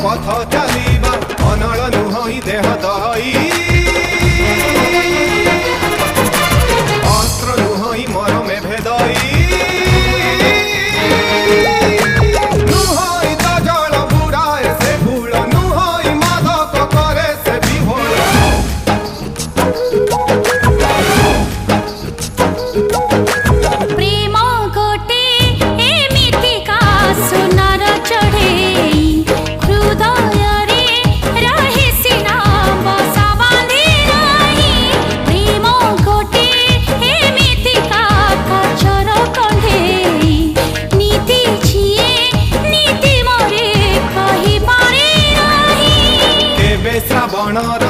पथ चलिबा अनल नुहई देह दहई अस्त्र नुहई मरमे भेदई नुहई तो जल बुड़ाए से भूल नुहई मादक करे से विभोल प्रेम गोटे एमितिका सुनार चढ़ेई हृदय रहे सिना बसा बांधि रही प्रेम गोटे एमितिका काचर कंधेई नीति छिए नीति मोरे कहि पारे रही एबे श्रावणर